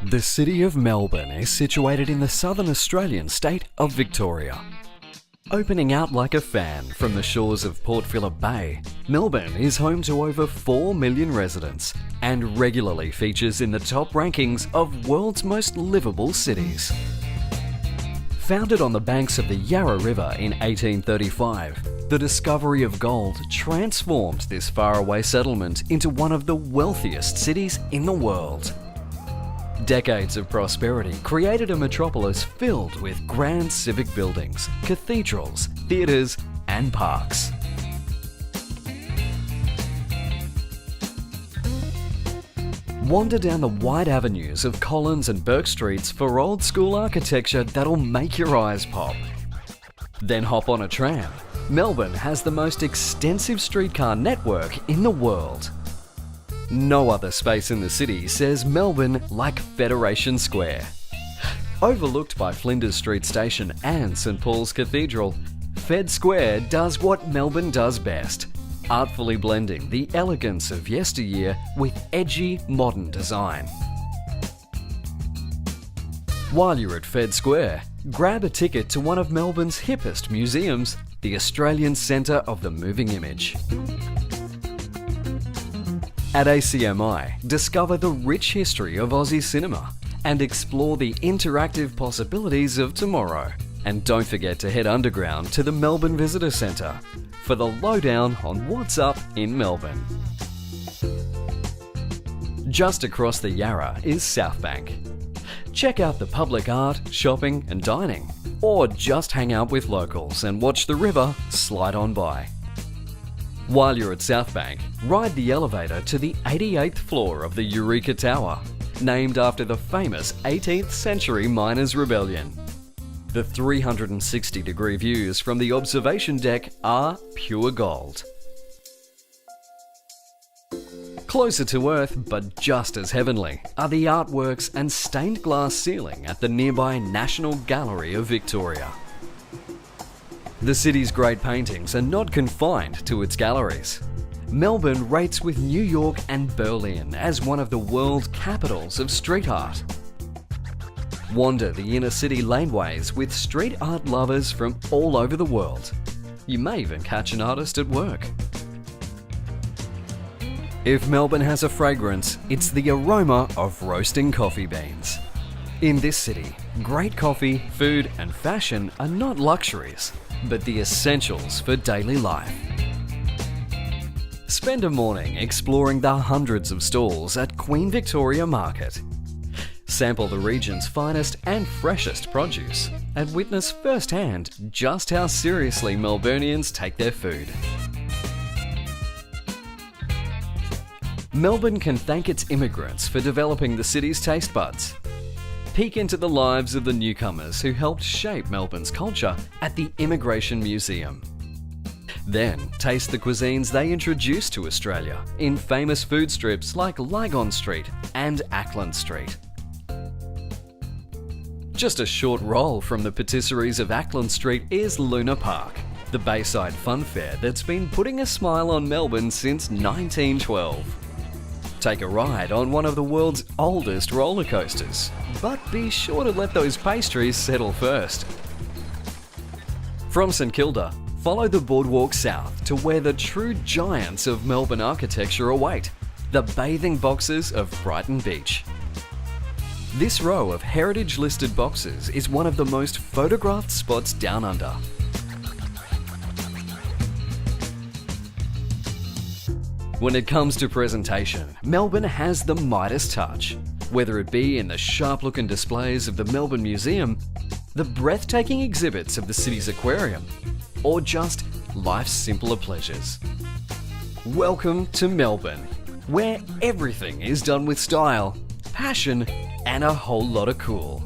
The city of Melbourne is situated in the southern Australian state of Victoria. Opening out like a fan from the shores of Port Phillip Bay, Melbourne is home to over 4 million residents and regularly features in the top rankings of world's most livable cities. Founded on the banks of the Yarra River in 1835, the discovery of gold transformed this faraway settlement into one of the wealthiest cities in the world. Decades of prosperity created a metropolis filled with grand civic buildings, cathedrals, theatres and parks. Wander down the wide avenues of Collins and Burke Streets for old school architecture that'll make your eyes pop. Then hop on a tram. Melbourne has the most extensive streetcar network in the world. No other space in the city says Melbourne like Federation Square. Overlooked by Flinders Street Station and St Paul's Cathedral, Fed Square does what Melbourne does best, artfully blending the elegance of yesteryear with edgy modern design. While you're at Fed Square, grab a ticket to one of Melbourne's hippest museums, the Australian Centre of the Moving Image. At ACMI, discover the rich history of Aussie cinema and explore the interactive possibilities of tomorrow. And don't forget to head underground to the Melbourne Visitor Centre for the lowdown on what's up in Melbourne. Just across the Yarra is South Bank. Check out the public art, shopping and dining, or just hang out with locals and watch the river slide on by. While you're at South Bank, ride the elevator to the 88th floor of the Eureka Tower, named after the famous 18th century miners' rebellion. The 360-degree views from the observation deck are pure gold. Closer to Earth, but just as heavenly, are the artworks and stained glass ceiling at the nearby National Gallery of Victoria. The city's great paintings are not confined to its galleries. Melbourne rates with New York and Berlin as one of the world capitals of street art. Wander the inner city laneways with street art lovers from all over the world. You may even catch an artist at work. If Melbourne has a fragrance, it's the aroma of roasting coffee beans. In this city, great coffee, food and fashion are not luxuries, but the essentials for daily life. Spend a morning exploring the hundreds of stalls at Queen Victoria Market. Sample the region's finest and freshest produce and witness firsthand just how seriously Melburnians take their food. Melbourne can thank its immigrants for developing the city's taste buds. Peek into the lives of the newcomers who helped shape Melbourne's culture at the Immigration Museum. Then, taste the cuisines they introduced to Australia in famous food strips like Lygon Street and Ackland Street. Just a short roll from the patisseries of Ackland Street is Luna Park, the Bayside fun fair that's been putting a smile on Melbourne since 1912. Take a ride on one of the world's oldest roller coasters, but be sure to let those pastries settle first. From St Kilda, follow the boardwalk south to where the true giants of Melbourne architecture await, the bathing boxes of Brighton Beach. This row of heritage-listed boxes is one of the most photographed spots down under. When it comes to presentation, Melbourne has the Midas touch. Whether it be in the sharp-looking displays of the Melbourne Museum, the breathtaking exhibits of the city's aquarium, or just life's simpler pleasures. Welcome to Melbourne, where everything is done with style, passion, and a whole lot of cool.